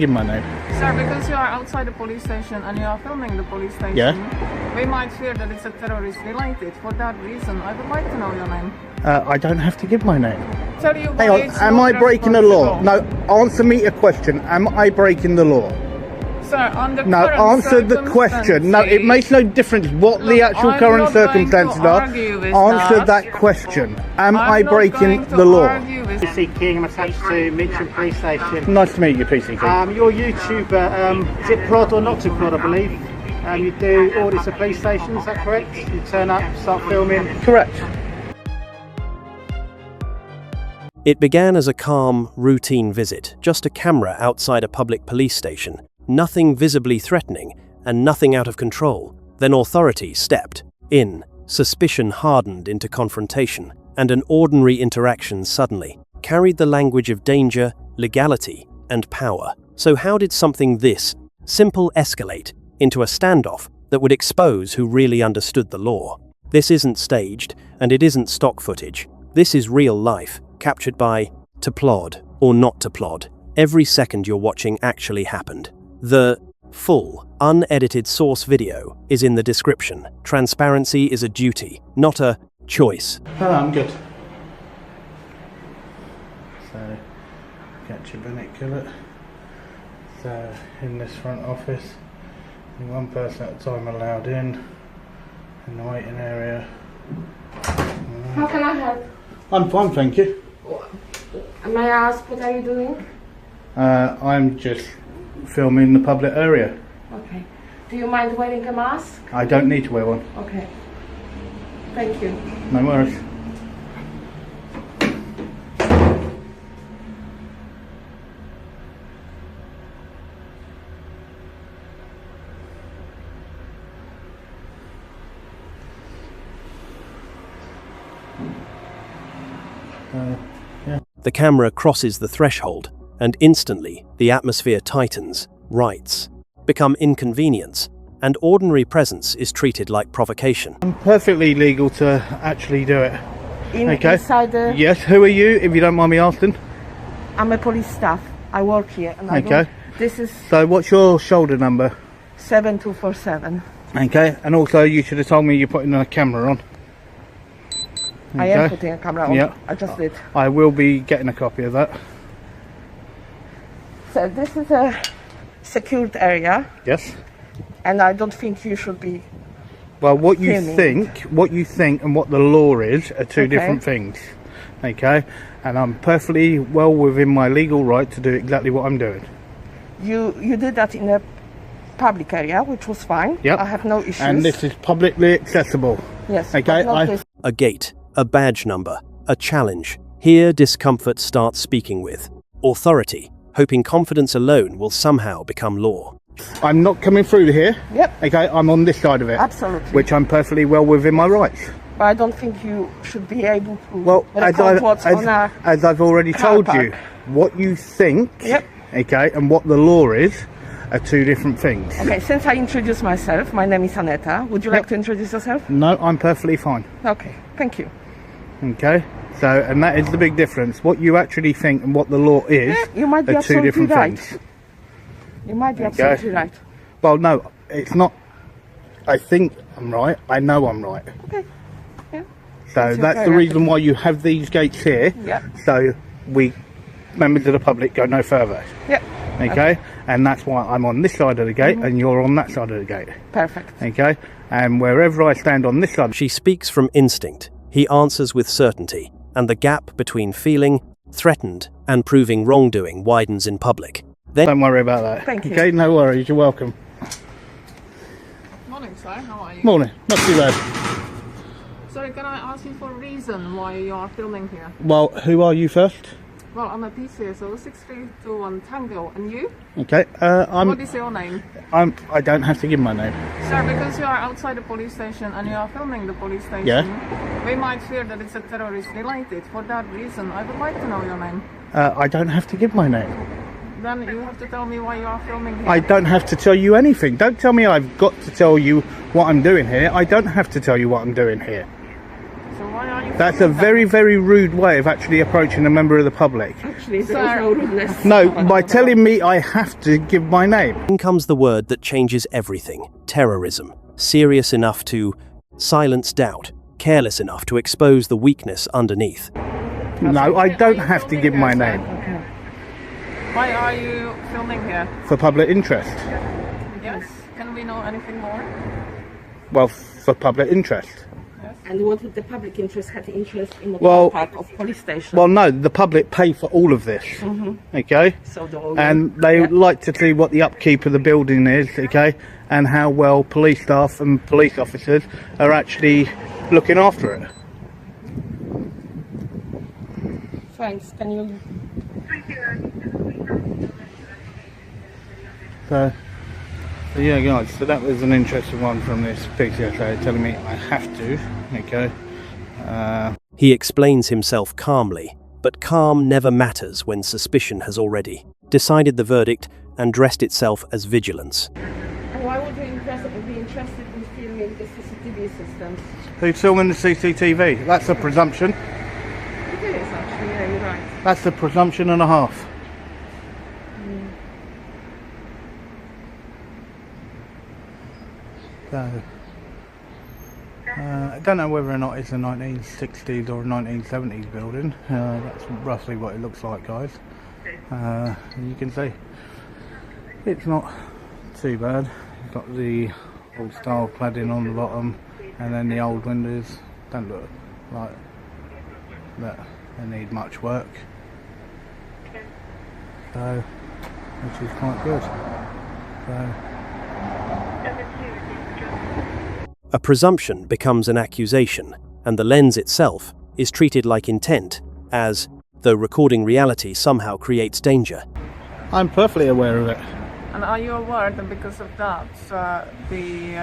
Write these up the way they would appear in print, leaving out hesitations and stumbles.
Give my name. Sir, because you are outside the police station and you are filming the police station, we might fear that it's a terrorist related. For that reason, I would like to know your name. I don't have to give my name. Tell you Hang on, am I breaking the law? No, answer me a question. Am I breaking the law? Sir, under No, answer the question. No, it makes no difference what the actual current circumstances are. Answer that question. Am I breaking the law? PC King, I'm attached to Mitcham Police Station. Nice to meet you, PC King. You're a YouTuber, is it plod or not to plod, I believe? You do audits of police stations, is that correct? You turn up, start filming? Correct. It began as a calm, routine visit, just a camera outside a public police station, nothing visibly threatening and nothing out of control. Then authorities stepped in, suspicion hardened into confrontation, and an ordinary interaction suddenly carried the language of danger, legality, and power. So how did something this simple escalate into a standoff that would expose who really understood the law? This isn't staged, and it isn't stock footage. This is real life, captured by to plod or not to plod. Every second you're watching actually happened. The full, unedited source video is in the description. Transparency is a duty, not a choice. Hello, I'm good. So, get your binocular. So, in this front office, only one person at a time allowed in the waiting area. How can I help? I'm fine, thank you. May I ask what are you doing? I'm just filming the public area. Okay. Do you mind wearing a mask? I don't need to wear one. Okay. Thank you. No worries. The camera crosses the threshold, and instantly the atmosphere tightens, rights become inconvenience, and ordinary presence is treated like provocation. I'm perfectly legal to actually do it. Inside the... Yes, who are you, if you don't mind me asking? I'm a police staff. I work here. And I don't... This is... So what's your shoulder number? 7247. Okay, and also you should have told me you're putting a camera on. I am putting a camera on. Yeah. I just did. I will be getting a copy of that. So this is a secured area. Yes. And I don't think you should be... Well, what you filming. think and what the law is are two different things. Okay? And I'm perfectly well within my legal right to do exactly what I'm doing. You did that in a public area, which was fine. Yep. I have no issues. And this is publicly accessible. Yes. Okay? A gate, a badge number, a challenge. Here discomfort starts speaking with authority, hoping confidence alone will somehow become law. I'm not coming through here. Yep. Okay, I'm on this side of it. Absolutely. Which I'm perfectly well within my rights. But I don't think you should be able to Well, as I've already told you, what you think, okay, and what the law is are two different things. Okay, since I introduced myself, my name is Aneta. Would you like to introduce yourself? No, I'm perfectly fine. Okay, thank you. Okay, so, and that is the big difference. What you actually think and what the law is you might be are two different things. You might be absolutely right. Well, no, it's not. I think I'm right. I know I'm right. Okay. Yeah. So that's the reason why you have these gates here. Yeah. So we, members of the public, go no further. Yeah. Okay? And that's why I'm on this side of the gate and you're on that side of the gate. Perfect. Okay? And wherever I stand on this side... She speaks from instinct. He answers with certainty. And the gap between feeling threatened and proving wrongdoing widens in public. Then don't worry about that. Thank you. Okay? No worries. You're welcome. Morning, sir. How are you? Morning. Not too bad. Sorry, can I ask you for a reason why you are filming here? Well, who are you first? Well, I'm a PCSO 6321 Tango, and you? Okay, What is your name? I don't have to give my name. Sir, because you are outside the police station and you are filming the police station, we might fear that it's a terrorist related. For that reason, I would like to know your name. I don't have to give my name. Then you have to tell me why you are filming here. I don't have to tell you anything. Don't tell me I've got to tell you what I'm doing here. I don't have to tell you what I'm doing here. So why are you That's a very, very rude way of actually approaching a member of the public. Actually, there was no rudeness. No, by telling me I have to give my name. In comes the word that changes everything: terrorism. Serious enough to silence doubt, careless enough to expose the weakness underneath. No, I don't have to give my name. Why are you filming here? For public interest. Yes. Can we know anything more? Well, for public interest. And what would the public interest have interest in the Well- park of police station? Well, no, the public pay for all of this. Okay? So the owner- And they would like to see what the upkeep of the building is, okay? And how well police staff and police officers are actually looking after it. Thanks. Can you? So yeah, guys, so that was an interesting one from this PCSO telling me I have to, okay? He explains himself calmly, but calm never matters when suspicion has already decided the verdict and dressed itself as vigilance. And why would you be interested in filming the CCTV systems? Who's filming the CCTV? That's a presumption. It is actually. Yeah, you're right. That's a presumption and a half. So, I don't know whether or not it's a 1960s or a 1970s building. That's roughly what it looks like, guys. You can see it's not too bad. You've got the old style cladding on the bottom, and then the old windows don't look like that they need much work. So, which is quite good. So. A presumption becomes an accusation, and the lens itself is treated like intent, as though recording reality somehow creates danger. I'm perfectly aware of it. And are you aware that because of that, we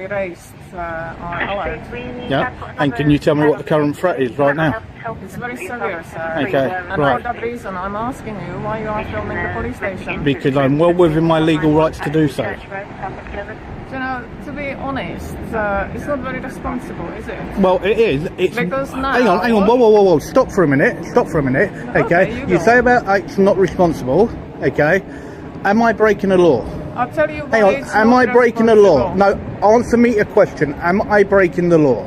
raised our alert? Yeah. And can you tell me what the current threat is right now? It's very severe, sir. Okay, And right. for that reason, I'm asking you why you are filming the police station. Because I'm well within my legal rights to do so. You know, to be honest, it's not very responsible, is it? Well, it is. It's. Because now- Hang on. Whoa. Stop for a minute. Okay. Okay, You go. say about it's not responsible. Okay. Am I breaking a law? I'll tell you why Hang on. it's Am not I breaking a law? responsible. No. Answer me a question. Am I breaking the law?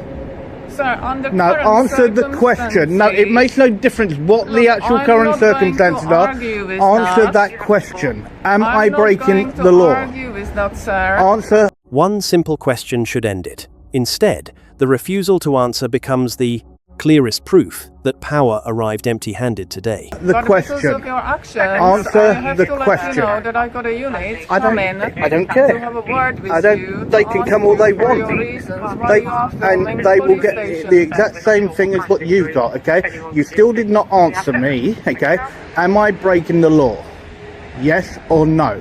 Sir, under No, current answer the question. No, it makes no difference what the Look, actual I'm current not going to circumstances are. argue with Answer that. that question. Am I'm I not breaking going to the law? argue with that, sir. Answer. One simple question should end it. Instead, the refusal to answer becomes the clearest proof that power arrived empty-handed today. The But question. because of your actions, Answer I have the to question. let you know that I got a unit I come don't- in I don't care. to have a word with I don't- you. they to can ask come all you they for want. your reasons why They, you are filming and the they will police get station. the exact same thing as what you've got, okay? You still did not answer me, okay? Am I breaking the law? Yes or no?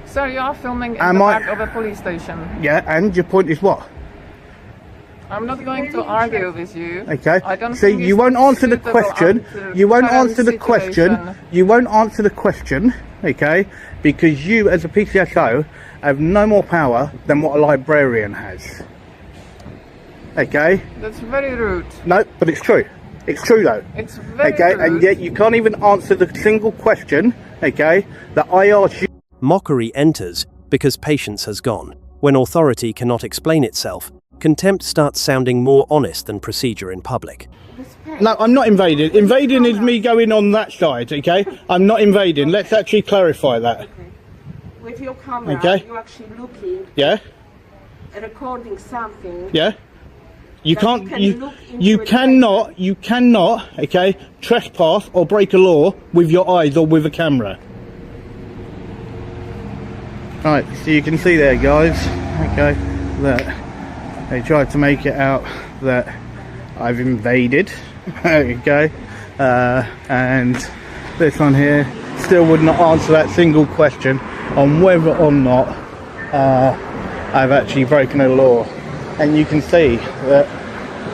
Sir, you are filming in Am the I- back of a police station. Yeah, and your point is what? I'm not going to argue with you. Okay. I don't See, think you it's won't answer the suitable question. under You won't current answer the question. situation. You won't answer the question, okay? Because you, as a PCSO, have no more power than what a librarian has. Okay? That's very rude. No, but it's true. It's true though. It's very Okay, rude. and yet you can't even answer the single question, okay, that I asked you. Mockery enters because patience has gone. When authority cannot explain itself, contempt starts sounding more honest than procedure in public. No, I'm not invading. Invading is me going on that side, okay? I'm not invading. Let's actually clarify that. With your camera, Okay. you're actually looking, Yeah? recording something. Yeah? You That can't, you can you, look into you it cannot, okay, trespass or break a law with your eyes or with a camera. Right, so you can see there, guys, okay, that they tried to make it out that I've invaded, okay, and this one here still would not answer that single question on whether or not I've actually broken a law. And you can see that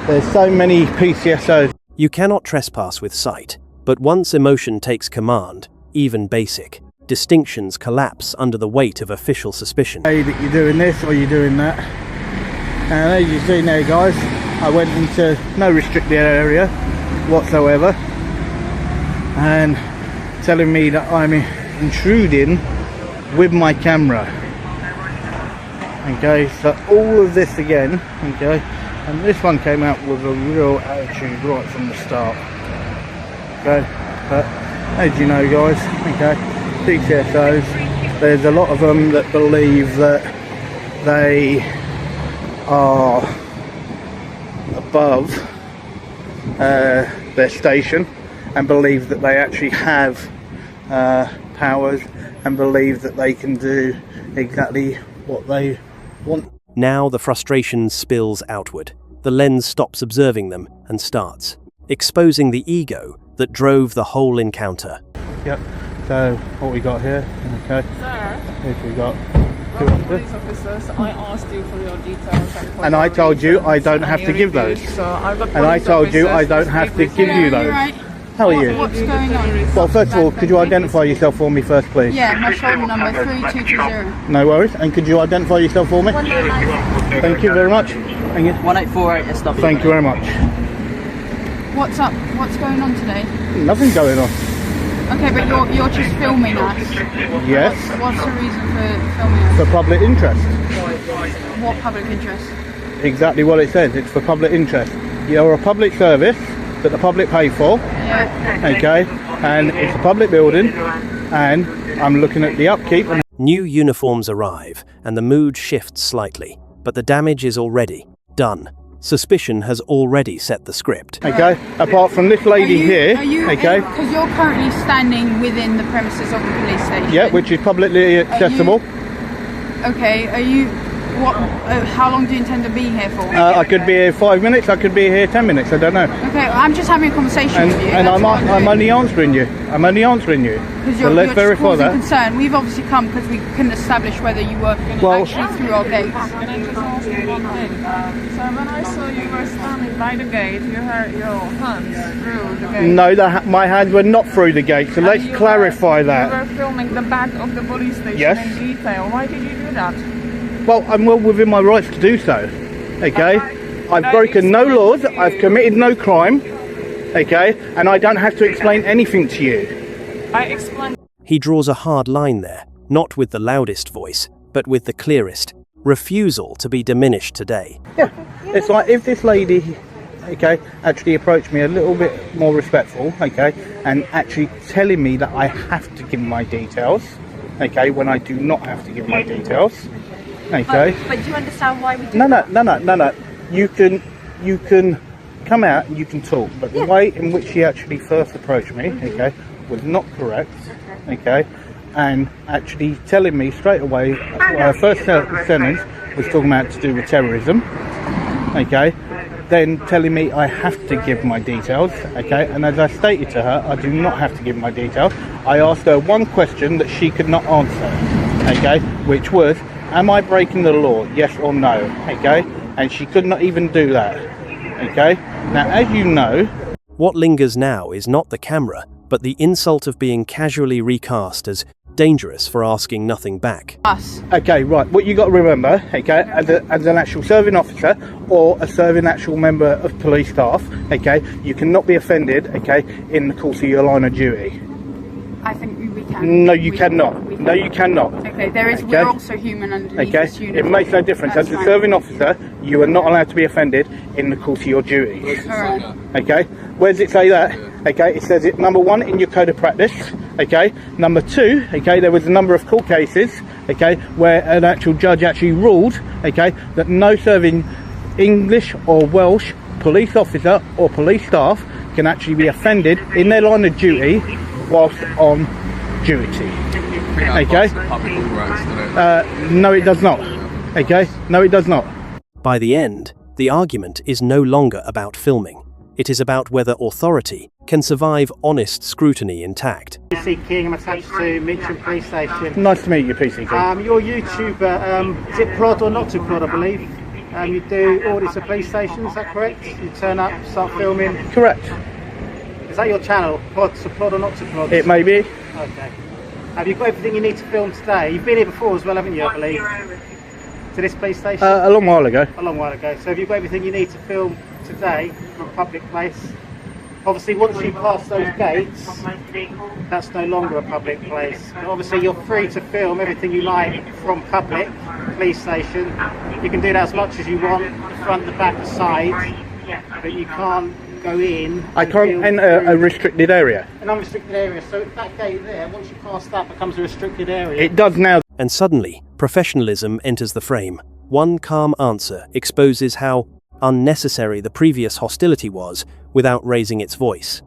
there's so many PCSOs. You cannot trespass with sight, but once emotion takes command, even basic distinctions collapse under the weight of official suspicion. That you're doing this or you're doing that. And as you've seen there, guys, I went into no restricted area whatsoever, and telling me that I'm intruding with my camera. Okay, so all of this again, okay, and this one came out with a real attitude right from the start. Okay, but as you know, guys, okay, PCSOs, there's a lot of them that believe that they are above their station, and believe that they actually have powers, and believe that they can do exactly what they want. Now the frustration spills outward. The lens stops observing them and starts, exposing the ego that drove the whole encounter. Yep, so what we got here, okay, Sir, is we got police officers, I asked you for your details. and I told you I don't have to give those. So I've got And I told you I don't have to give you those. How are you? What's going on? Well, first of all, could you identify yourself for me first, please? Yeah, my shoulder number 3220. No worries. And could you identify yourself for me? Thank you very much. Thank you. 1848 is stuff. Thank you very much. What's up? What's going on today? Nothing going on. Okay, but you're just filming us. Yes. What's the reason for filming us? For public interest. What public interest? Exactly what it says. It's for public interest. You're a public service that the public pay for. Yeah. Okay. And it's a public building, and I'm looking at the upkeep. And New uniforms arrive, and the mood shifts slightly, but the damage is already done. Suspicion has already set the script. okay. Apart from this lady here. Okay. Because you're currently standing within the premises of the police station. Yeah, which is publicly accessible. Okay, are you... What? How long do you intend to be here for? I could be here 5 minutes. I could be here 10 minutes. I don't know. Okay, I'm just having a conversation with you. And I'm only answering you. I'm only answering you. Because So let's verify causing that. concern. We've obviously come because we couldn't establish whether you were Well- actually through our gates. Can I just ask you one thing? So when I saw you were standing by the gate, you had your hands through the gate. No, my hands were not through the gate. So let's And you clarify that. You were filming the back of the police station Yes. in detail. Why did you do that? Well, I'm well within my rights to do so. Okay, I've broken no laws. I've committed no crime. Okay, and I don't have to explain anything to you. I explained. He draws a hard line there, not with the loudest voice, but with the clearest. Refusal to be diminished today. Yeah, it's like if this lady, okay, actually approached me a little bit more respectful, okay, and actually telling me that I have to give my details, okay, when I do not have to give my details, okay. But do you understand why we do No. You can come out and you can talk, but the way in which she actually first approached me, okay, was not correct, okay, and actually telling me straight away, her first sentence was talking about to do with terrorism, okay, then telling me I have to give my details, okay, and as I stated to her, I do not have to give my details. I asked her one question that she could not answer, okay, which was, am I breaking the law, yes or no, okay, and she could not even do that, okay. Now, as you know, What lingers now is not the camera, but the insult of being casually recast as dangerous for asking nothing back. Us. okay, right, what you got to remember, okay, as an actual serving officer or a serving actual member of police staff, okay, you cannot be offended, okay, in the course of your line of duty. I think we can. No, you cannot. We No, you cannot. Okay, we're also human underneath Okay, this uniform. it makes no difference. That's As a fine. serving officer, you are not allowed to be offended in the course of your duties. Alright. Okay, where does it say that? Okay, it says it number one in your code of practice. Okay, number two, okay, there was a number of court cases, okay, where an actual judge actually ruled, okay, that no serving English or Welsh police officer or police staff can actually be offended in their line of duty whilst on duty. Okay? No, it does not. Okay? No, it does not. By the end, the argument is no longer about filming. It is about whether authority can survive honest scrutiny intact. PC King, I'm attached to Mitcham Police Station. Nice to meet you, PC King. You're a YouTuber, is it plod or not to plod, I believe? You do audits of police stations, is that correct? You turn up, start filming. Correct. Is that your channel? Plod or not to plod? It may be. Okay. Have you got everything you need to film today? You've been here before as well, haven't you, I believe? to this police station? A long while ago. A long while ago. So have you got everything you need to film today from a public place? Obviously, once you pass those gates, that's no longer a public place. But obviously, you're free to film everything you like from public police station. You can do that as much as you want, the front, the back, the side, but you can't go in. I can't enter a restricted area. An unrestricted area. So that gate there, once you pass that, becomes a restricted area. It does now. And suddenly, professionalism enters the frame. One calm answer exposes how unnecessary the previous hostility was without raising its voice.